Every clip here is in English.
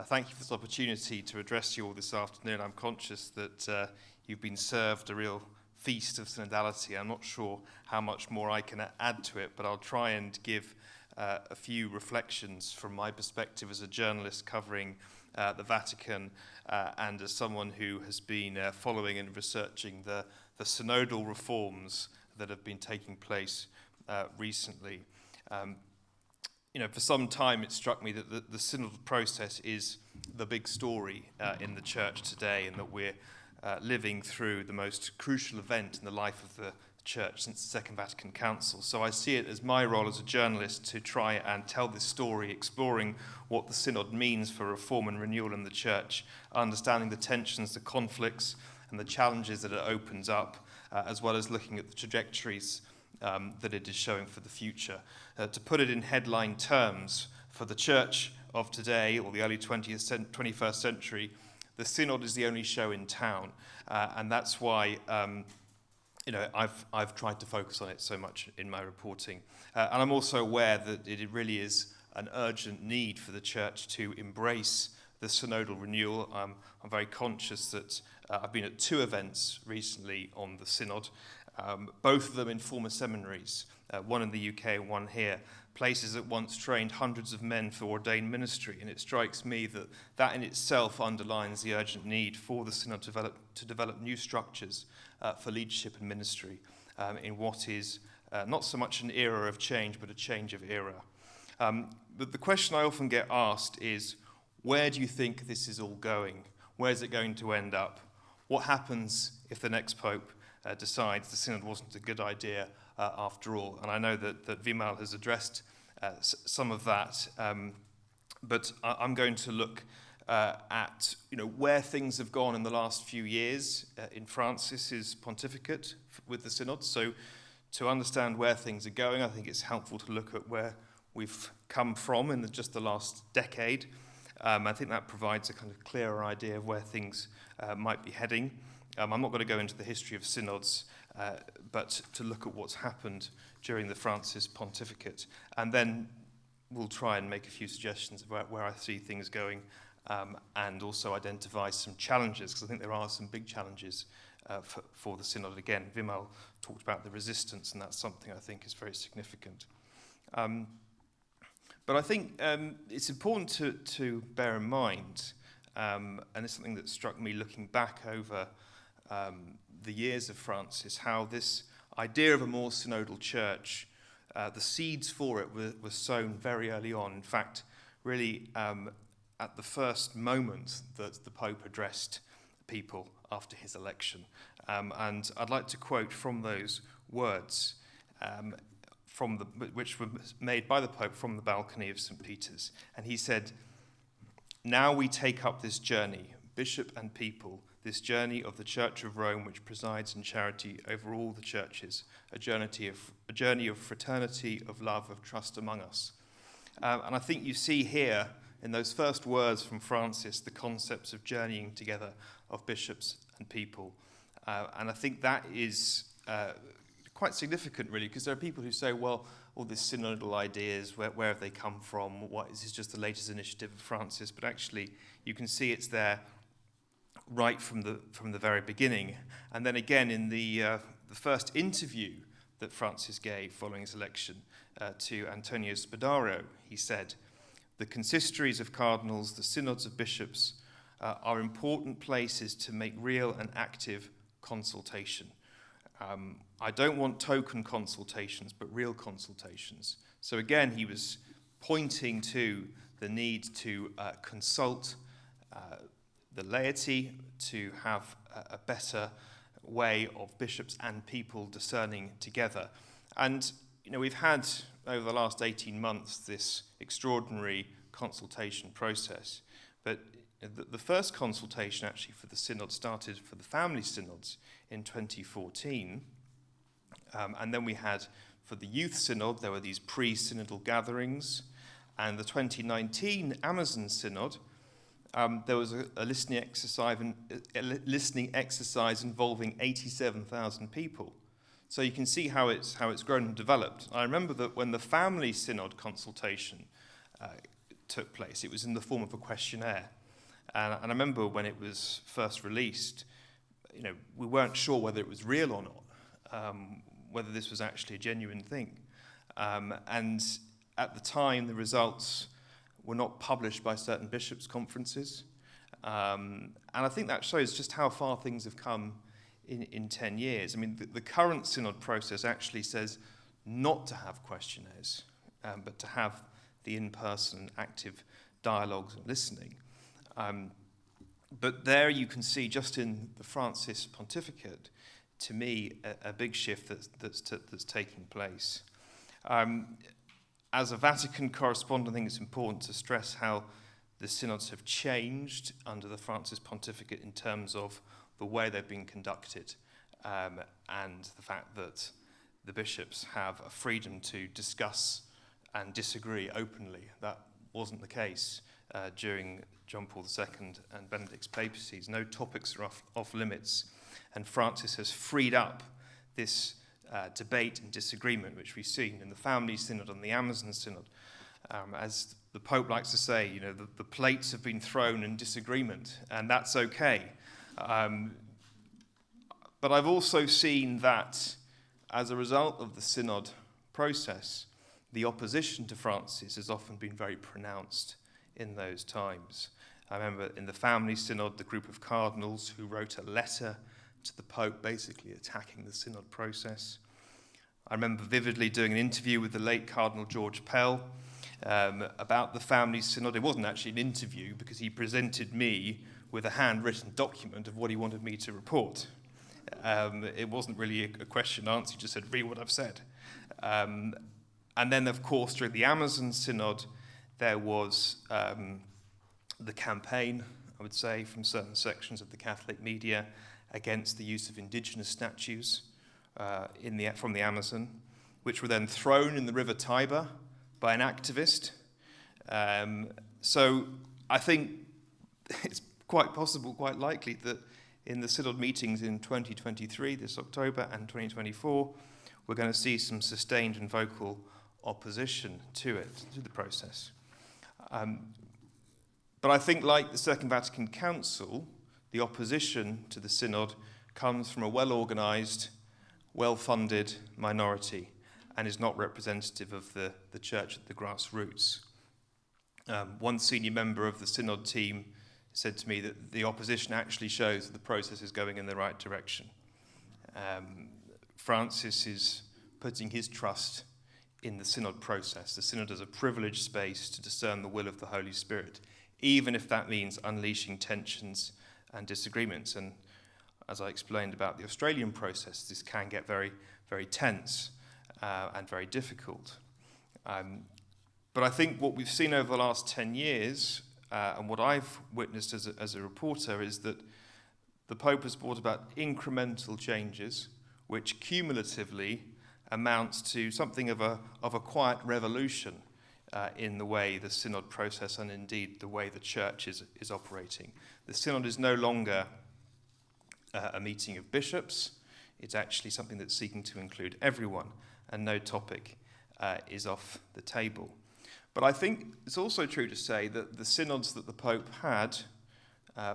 Thank you for this opportunity to address you all this afternoon. I'm conscious that you've been served a real feast of synodality. I'm not sure how much more I can add to it, but I'll try and give a few reflections from my perspective as a journalist covering the Vatican and as someone who has been following and researching the synodal reforms that have been taking place recently. For some time it struck me that the synodal process is the big story in the church today, and that we're living through the most crucial event in the life of the church since the Second Vatican Council. So I see it as my role as a journalist to try and tell this story, exploring what the synod means for reform and renewal in the church, understanding the tensions, the conflicts, and the challenges that it opens up, as well as looking at the trajectories that it is showing for the future. To put it in headline terms, for the church of today, or the early 21st century, the synod is the only show in town, and that's why I've tried to focus on it so much in my reporting. And I'm also aware that it really is an urgent need for the church to embrace the synodal renewal. I'm very conscious that I've been at 2 events recently on the synod, both of them in former seminaries, one in the UK and one here, places that once trained hundreds of men for ordained ministry. And it strikes me that that in itself underlines the urgent need for the synod to develop new structures for leadership and ministry in what is not so much an era of change, but a change of era. But the question I often get asked is, where do you think this is all going? Where's it going to end up? What happens if the next pope decides the synod wasn't a good idea after all? And I know that Liminal has addressed some of that, but I'm going to look at where things have gone in the last few years in Francis's pontificate with the synod. So to understand where things are going, I think it's helpful to look at where we've come from in just the last decade. I think that provides a kind of clearer idea of where things might be heading. I'm not going to go into the history of synods, but to look at what's happened during the Francis pontificate. And then we'll try and make a few suggestions about where I see things going, and also identify some challenges, because I think there are some big challenges for the synod. Again, Liminal talked about the resistance, and that's something I think is very significant. But I think it's important to bear in mind, and it's something that struck me looking back over the years of Francis, how this idea of a more synodal church, the seeds for it were sown very early on. In fact, really at the first moment that the Pope addressed people after his election. And I'd like to quote from those words, which were made by the Pope from the balcony of St. Peter's. And he said, "Now we take up this journey, bishop and people, this journey of the Church of Rome, which presides in charity over all the churches, a journey of fraternity, of love, of trust among us." And I think you see here, in those first words from Francis, the concepts of journeying together of bishops and people. And I think that is quite significant, really, because there are people who say, well, all these synodal ideas, where have they come from? What is this just the latest initiative of Francis? But actually, you can see it's there right from the very beginning. And then again, in the first interview that Francis gave following his election to Antonio Spadaro, he said, "The consistories of cardinals, the synods of bishops, are important places to make real and active consultation. I don't want token consultations, but real consultations." So again, he was pointing to the need to consult the laity, to have a better way of bishops and people discerning together. And we've had over the last 18 months this extraordinary consultation process, but the first consultation actually for the synod started for the family synods in 2014, and then we had for the youth synod, there were these pre-synodal gatherings, and the 2019 Amazon synod, there was a listening exercise involving 87,000 people. So you can see how it's grown and developed. I remember that when the family synod consultation took place. It was in the form of a questionnaire. And I remember when it was first released, we weren't sure whether it was real or not, whether this was actually a genuine thing. And at the time, the results were not published by certain bishops' conferences. And I think that shows just how far things have come in 10 years. I mean, the current synod process actually says not to have questionnaires, but to have the in-person active dialogues and listening. But there you can see, just in the Francis pontificate, to me, a big shift that's taking place. As a Vatican correspondent, I think it's important to stress how the synods have changed under the Francis pontificate in terms of the way they've been conducted, and the fact that the bishops have a freedom to discuss and disagree openly. That wasn't the case during John Paul II and Benedict's papacies. No topics are off limits, and Francis has freed up this debate and disagreement, which we've seen in the Family Synod and the Amazon Synod. As the Pope likes to say, the plates have been thrown in disagreement, and that's okay. But I've also seen that as a result of the synod process, the opposition to Francis has often been very pronounced in those times. I remember in the Family Synod, the group of cardinals who wrote a letter to the Pope basically attacking the synod process. I remember vividly doing an interview with the late Cardinal George Pell about the Family Synod. It wasn't actually an interview because he presented me with a handwritten document of what he wanted me to report. It wasn't really a question answer, he just said, read what I've said. And then, of course, during the Amazon Synod, there was the campaign, I would say, from certain sections of the Catholic media against the use of indigenous statues from the Amazon, which were then thrown in the River Tiber by an activist. So I think it's quite possible, quite likely, that in the synod meetings in 2023, this October, and 2024, we're going to see some sustained and vocal opposition to it, to the process. But I think, like the Second Vatican Council, the opposition to the synod comes from a well-organised, well-funded minority and is not representative of the church at the grassroots. One senior member of the synod team said to me that the opposition actually shows that the process is going in the right direction. Francis is putting his trust in the synod process. The synod is a privileged space to discern the will of the Holy Spirit, even if that means unleashing tensions and disagreements. And as I explained about the Australian process, this can get very, very tense and very difficult. But I think what we've seen over the last 10 years, and what I've witnessed as a reporter, is that the Pope has brought about incremental changes, which cumulatively amounts to something of a quiet revolution in the way the synod process and indeed the way the church is operating. The synod is no longer a meeting of bishops. It's actually something that's seeking to include everyone, and no topic is off the table. But I think it's also true to say that the synods that the Pope had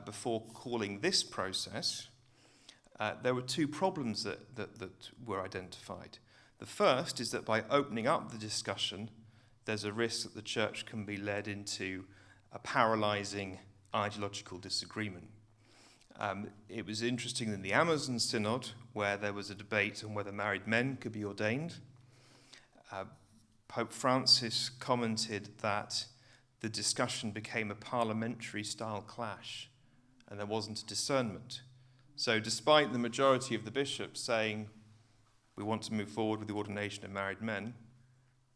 before calling this process, there were two problems that were identified. The first is that by opening up the discussion, there's a risk that the church can be led into a paralysing ideological disagreement. It was interesting in the Amazon Synod, where there was a debate on whether married men could be ordained. Pope Francis commented that the discussion became a parliamentary-style clash, and there wasn't a discernment. So despite the majority of the bishops saying, we want to move forward with the ordination of married men,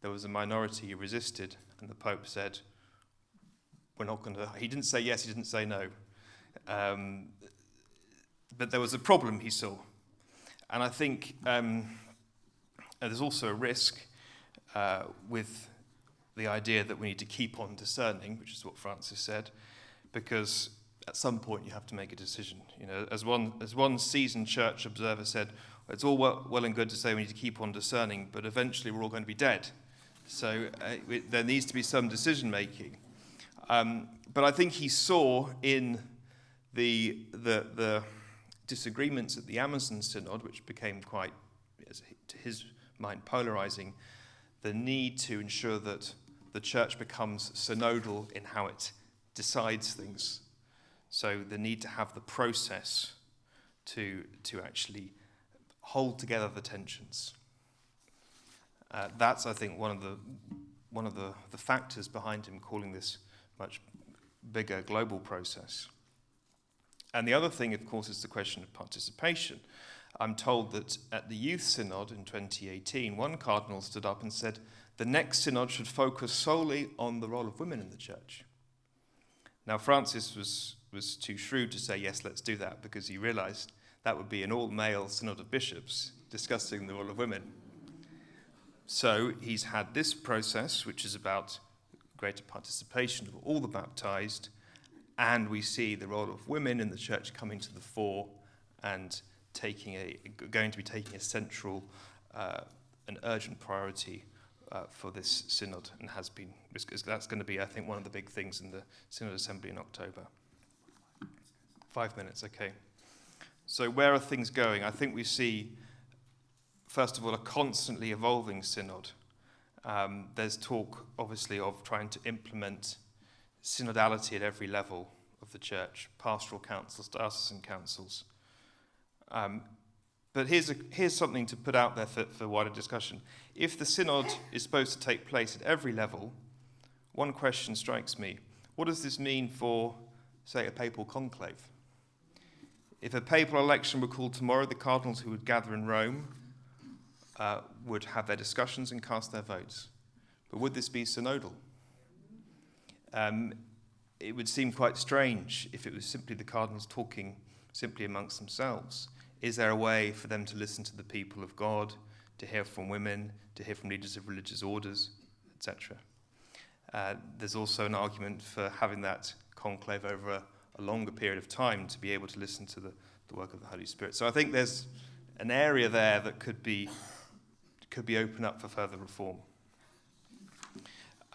there was a minority who resisted, and the Pope said, we're not going to... He didn't say yes, he didn't say no. But there was a problem he saw. And I think there's also a risk with the idea that we need to keep on discerning, which is what Francis said, because at some point you have to make a decision. As one seasoned church observer said, it's all well and good to say we need to keep on discerning, but eventually we're all going to be dead. So there needs to be some decision making. But I think he saw in the disagreements at the Amazon Synod, which became quite, to his mind, polarizing, the need to ensure that the church becomes synodal in how it decides things. So the need to have the process to actually hold together the tensions. That's, I think, one of the factors behind him calling this much bigger global process. And the other thing, of course, is the question of participation. I'm told that at the Youth Synod in 2018, one cardinal stood up and said, the next synod should focus solely on the role of women in the church. Now, Francis was too shrewd to say, yes, let's do that, because he realized that would be an all-male synod of bishops discussing the role of women. So he's had this process, which is about greater participation of all the baptized, and we see the role of women in the church coming to the fore and going to be taking a central and urgent priority for this synod, and has been. That's going to be, I think, one of the big things in the Synod Assembly in October. 5 minutes, okay. So where are things going? I think we see, first of all, a constantly evolving synod. There's talk, obviously, of trying to implement synodality at every level of the church, pastoral councils, diocesan councils. But here's something to put out there for wider discussion. If the synod is supposed to take place at every level, one question strikes me. What does this mean for, say, a papal conclave? If a papal election were called tomorrow, the cardinals who would gather in Rome would have their discussions and cast their votes. But would this be synodal? It would seem quite strange if it was simply the cardinals talking simply amongst themselves. Is there a way for them to listen to the people of God, to hear from women, to hear from leaders of religious orders, etc.? There's also an argument for having that conclave over a longer period of time to be able to listen to the work of the Holy Spirit. So I think there's an area there that could be opened up for further reform.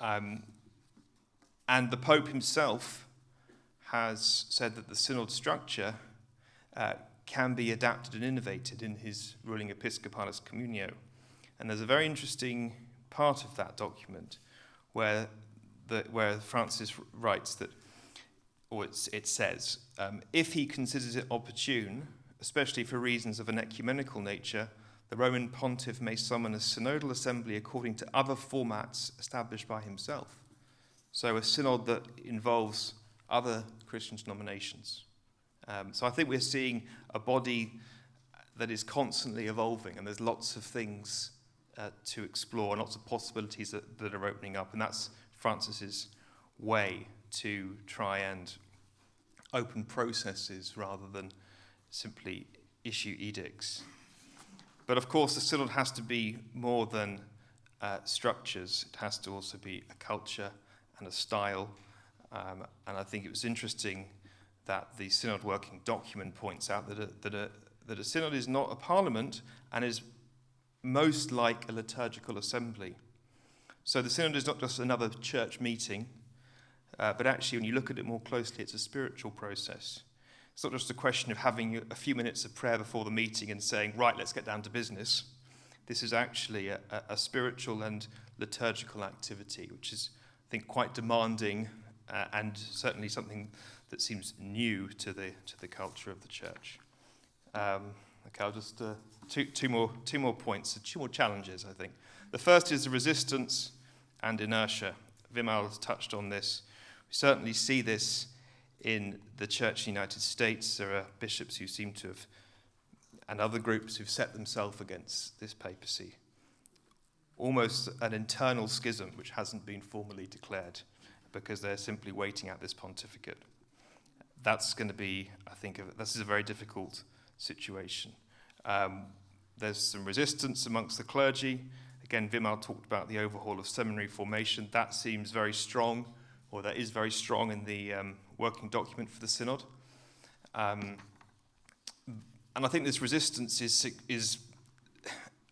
And the Pope himself has said that the synod structure can be adapted and innovated in his ruling Episcopalis Communio. And there's a very interesting part of that document where Francis writes that, or it says, if he considers it opportune, especially for reasons of an ecumenical nature, the Roman pontiff may summon a synodal assembly according to other formats established by himself. So a synod that involves other Christian denominations. So I think we're seeing a body that is constantly evolving, and there's lots of things to explore and lots of possibilities that are opening up, and that's Francis's way to try and open processes rather than simply issue edicts. But of course, the synod has to be more than structures. It has to also be a culture and a style. And I think it was interesting that the synod working document points out that a synod is not a parliament and is most like a liturgical assembly. So the synod is not just another church meeting, but actually, when you look at it more closely, it's a spiritual process. It's not just a question of having a few minutes of prayer before the meeting and saying, right, let's get down to business. This is actually a spiritual and liturgical activity, which is, I think, quite demanding and certainly something that seems new to the culture of the church. Okay, I'll just two more points, two more challenges, I think. The first is the resistance and inertia. Vimal has touched on this. We certainly see this in the Church in the United States. There are bishops who seem to have, and other groups who've set themselves against this papacy. Almost an internal schism which hasn't been formally declared because they're simply waiting out this pontificate. That's going to be, I think, this is a very difficult situation. There's some resistance amongst the clergy. Again, Vimal talked about the overhaul of seminary formation. That seems very strong, or that is very strong in the working document for the synod. And I think this resistance is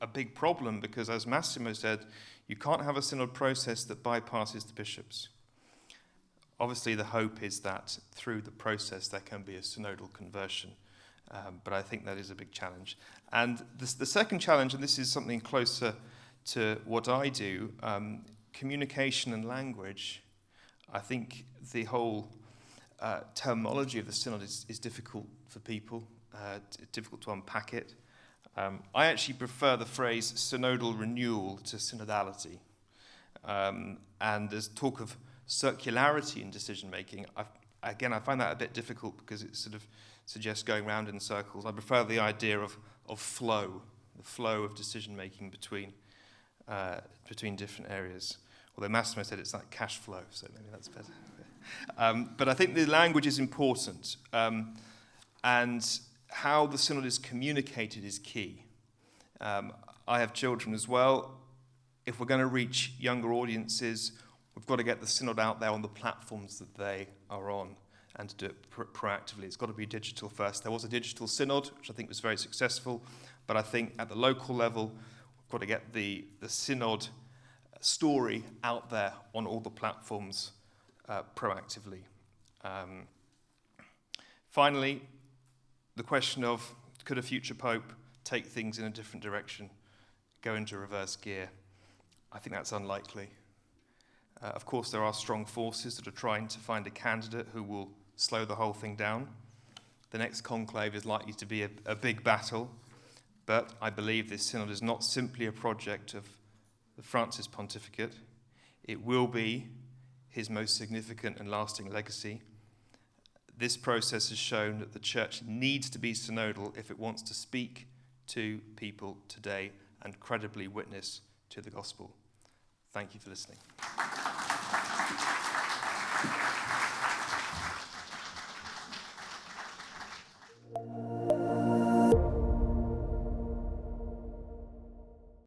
a big problem because, as Massimo said, you can't have a synod process that bypasses the bishops. Obviously, the hope is that through the process there can be a synodal conversion, but I think that is a big challenge. And the second challenge, and this is something closer to what I do, communication and language. I think the whole terminology of the synod is difficult for people, difficult to unpack it. I actually prefer the phrase synodal renewal to synodality. And there's talk of circularity in decision-making. I find that a bit difficult because it sort of suggests going round in circles. I prefer the idea of flow, the flow of decision-making between different areas. Although Massimo said it's like cash flow, so maybe that's better. But I think the language is important, and how the synod is communicated is key. I have children as well. If we're going to reach younger audiences, we've got to get the synod out there on the platforms that they are on and to do it proactively. It's got to be digital first. There was a digital synod, which I think was very successful, but I think at the local level, we've got to get the synod story out there on all the platforms proactively. Finally, the question of could a future pope take things in a different direction, go into reverse gear? I think that's unlikely. Of course, there are strong forces that are trying to find a candidate who will slow the whole thing down. The next conclave is likely to be a big battle, but I believe this synod is not simply a project of the Francis pontificate. It will be his most significant and lasting legacy. This process has shown that the church needs to be synodal if it wants to speak to people today and credibly witness to the gospel. Thank you for listening.